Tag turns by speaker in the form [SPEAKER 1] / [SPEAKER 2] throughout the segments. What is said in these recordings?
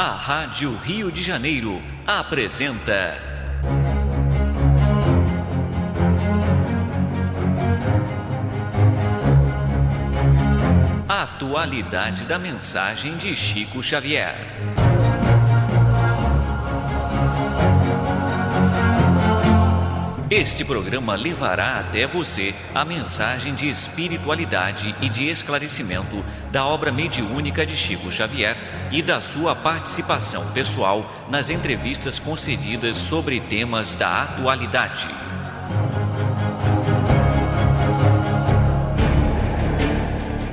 [SPEAKER 1] A Rádio Rio de Janeiro apresenta a atualidade da mensagem de Chico Xavier. Este programa levará até você a mensagem de espiritualidade e de esclarecimento da obra mediúnica de Chico Xavier e da sua participação pessoal nas entrevistas concedidas sobre temas da atualidade.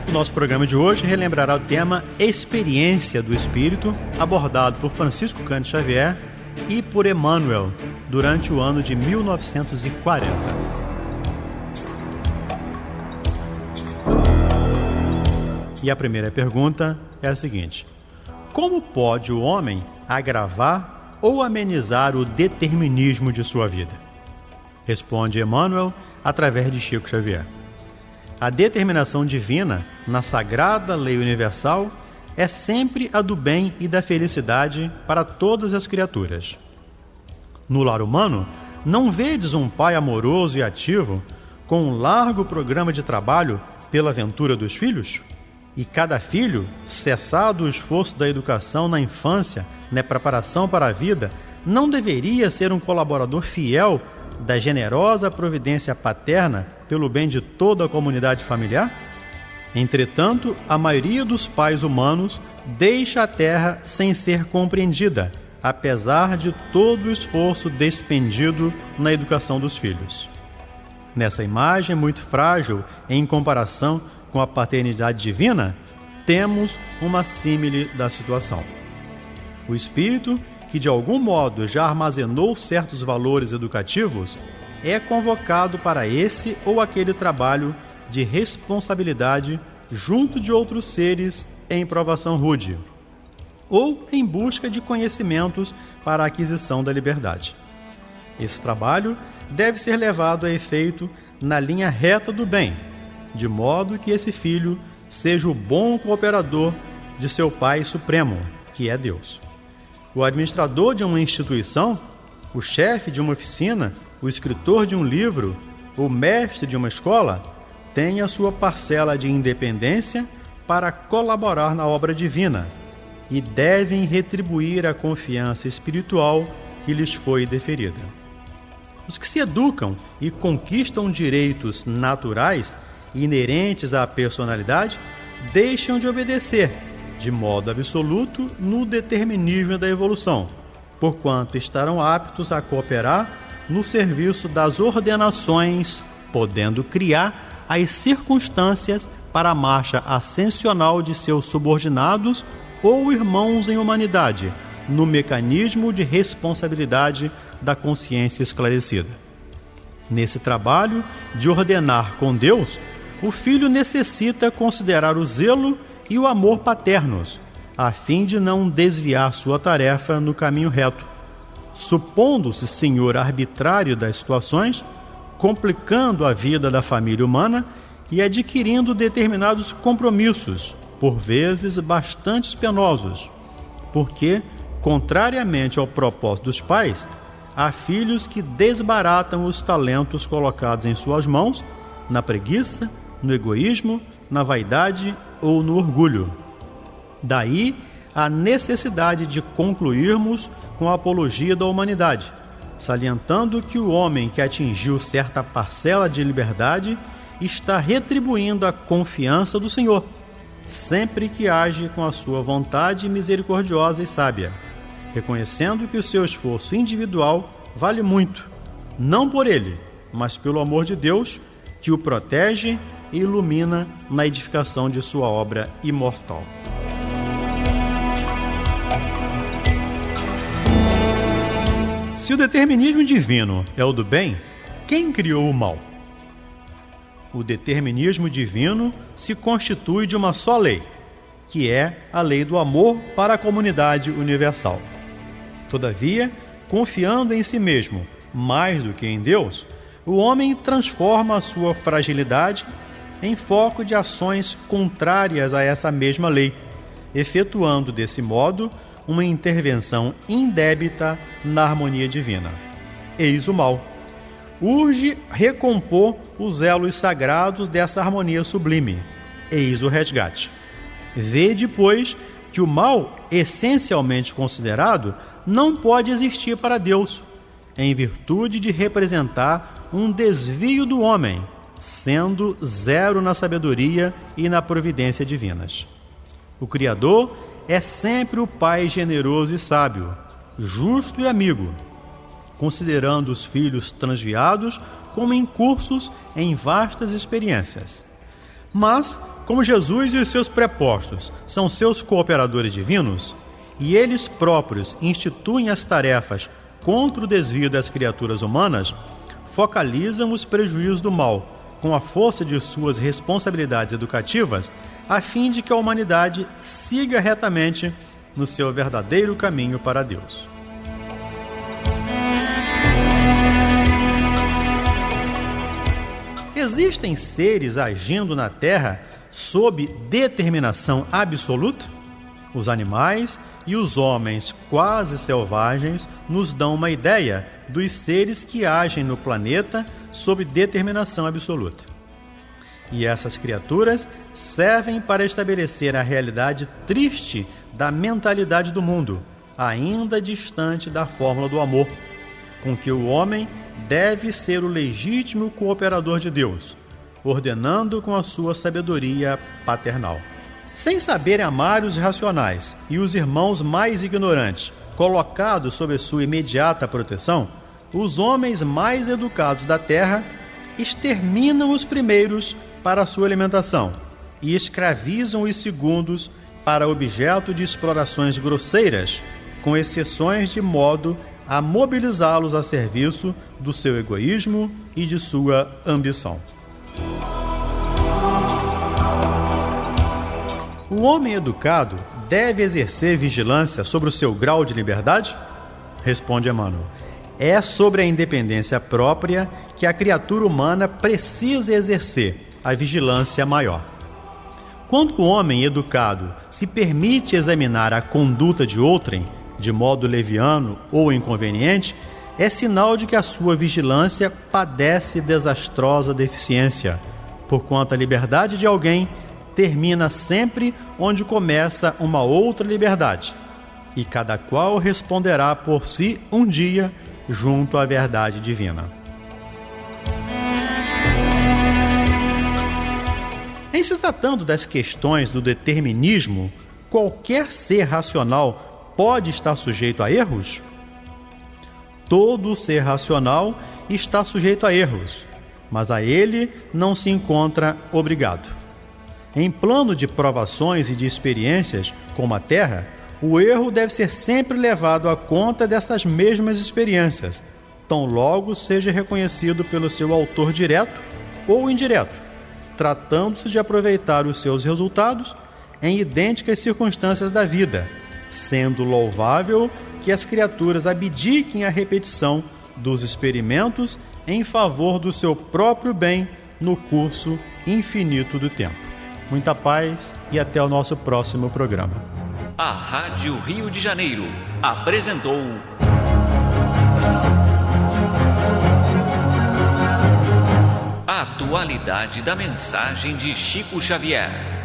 [SPEAKER 2] O nosso programa de hoje relembrará o tema Experiência do Espírito, abordado por Francisco Cândido Xavier e por Emmanuel durante o ano de 1940. E a primeira pergunta é a seguinte: como pode o homem agravar ou amenizar o determinismo de sua vida? Responde Emmanuel através de Chico Xavier. A determinação divina na sagrada lei universal é sempre a do bem e da felicidade para todas as criaturas. No lar humano, não vedes um pai amoroso e ativo, com um largo programa de trabalho pela ventura dos filhos? E cada filho, cessado o esforço da educação na infância, na preparação para a vida, não deveria ser um colaborador fiel da generosa providência paterna pelo bem de toda a comunidade familiar? Entretanto, a maioria dos pais humanos deixa a terra sem ser compreendida, apesar de todo o esforço despendido na educação dos filhos. Nessa imagem muito frágil em comparação com a paternidade divina, temos uma símile da situação. O espírito, que de algum modo já armazenou certos valores educativos, é convocado para esse ou aquele trabalho de responsabilidade junto de outros seres em provação rude, ou em busca de conhecimentos para a aquisição da liberdade. Esse trabalho deve ser levado a efeito na linha reta do bem, de modo que esse filho seja o bom cooperador de seu Pai Supremo, que é Deus. O administrador de uma instituição, o chefe de uma oficina, o escritor de um livro, o mestre de uma escola, tem a sua parcela de independência para colaborar na obra divina e devem retribuir a confiança espiritual que lhes foi deferida. Os que se educam e conquistam direitos naturais inerentes à personalidade deixam de obedecer, de modo absoluto, no determinismo da evolução, porquanto estarão aptos a cooperar no serviço das ordenações, podendo criar as circunstâncias para a marcha ascensional de seus subordinados ou irmãos em humanidade, no mecanismo de responsabilidade da consciência esclarecida. Nesse trabalho de ordenar com Deus, o filho necessita considerar o zelo e o amor paternos, a fim de não desviar sua tarefa no caminho reto, supondo-se senhor arbitrário das situações, complicando a vida da família humana e adquirindo determinados compromissos, por vezes bastante penosos, porque, contrariamente ao propósito dos pais, há filhos que desbaratam os talentos colocados em suas mãos, na preguiça, no egoísmo, na vaidade ou no orgulho. Daí a necessidade de concluirmos com a apologia da humanidade, salientando que o homem que atingiu certa parcela de liberdade está retribuindo a confiança do Senhor, sempre que age com a sua vontade misericordiosa e sábia, reconhecendo que o seu esforço individual vale muito, não por ele, mas pelo amor de Deus, que o protege e ilumina na edificação de sua obra imortal. Se o determinismo divino é o do bem, quem criou o mal? O determinismo divino se constitui de uma só lei, que é a lei do amor para a comunidade universal. Todavia, confiando em si mesmo mais do que em Deus, o homem transforma a sua fragilidade em foco de ações contrárias a essa mesma lei, efetuando desse modo uma intervenção indébita na harmonia divina. Eis o mal. Urge recompor os elos sagrados dessa harmonia sublime. Eis o resgate. Vede, pois, que o mal, essencialmente considerado, não pode existir para Deus, em virtude de representar um desvio do homem, sendo zero na sabedoria e na providência divinas. O Criador é sempre o Pai generoso e sábio, justo e amigo, considerando os filhos transviados como incursos em vastas experiências. Mas, como Jesus e os seus prepostos são seus cooperadores divinos, e eles próprios instituem as tarefas contra o desvio das criaturas humanas, focalizam os prejuízos do mal com a força de suas responsabilidades educativas, a fim de que a humanidade siga retamente no seu verdadeiro caminho para Deus. Existem seres agindo na Terra sob determinação absoluta? Os animais e os homens quase selvagens nos dão uma ideia dos seres que agem no planeta sob determinação absoluta. E essas criaturas servem para estabelecer a realidade triste da mentalidade do mundo, ainda distante da fórmula do amor, com que o homem deve ser o legítimo cooperador de Deus, ordenando com a sua sabedoria paternal. Sem saber amar os racionais e os irmãos mais ignorantes, colocados sob sua imediata proteção, os homens mais educados da terra exterminam os primeiros para a sua alimentação e escravizam os segundos para objeto de explorações grosseiras, com exceções de modo a mobilizá-los a serviço do seu egoísmo e de sua ambição. O homem educado deve exercer vigilância sobre o seu grau de liberdade? Responde Emmanuel. É sobre a independência própria que a criatura humana precisa exercer a vigilância maior. Quando o homem educado se permite examinar a conduta de outrem de modo leviano ou inconveniente, é sinal de que a sua vigilância padece desastrosa deficiência, porquanto a liberdade de alguém termina sempre onde começa uma outra liberdade, e cada qual responderá por si um dia junto à verdade divina. Em se tratando das questões do determinismo, qualquer ser racional pode estar sujeito a erros? Todo ser racional está sujeito a erros, mas a ele não se encontra obrigado. Em plano de provações e de experiências, como a Terra, o erro deve ser sempre levado à conta dessas mesmas experiências, tão logo seja reconhecido pelo seu autor direto ou indireto, tratando-se de aproveitar os seus resultados em idênticas circunstâncias da vida, sendo louvável que as criaturas abdiquem a repetição dos experimentos em favor do seu próprio bem no curso infinito do tempo. Muita paz e até o nosso próximo programa.
[SPEAKER 1] A Rádio Rio de Janeiro apresentou a atualidade da mensagem de Chico Xavier.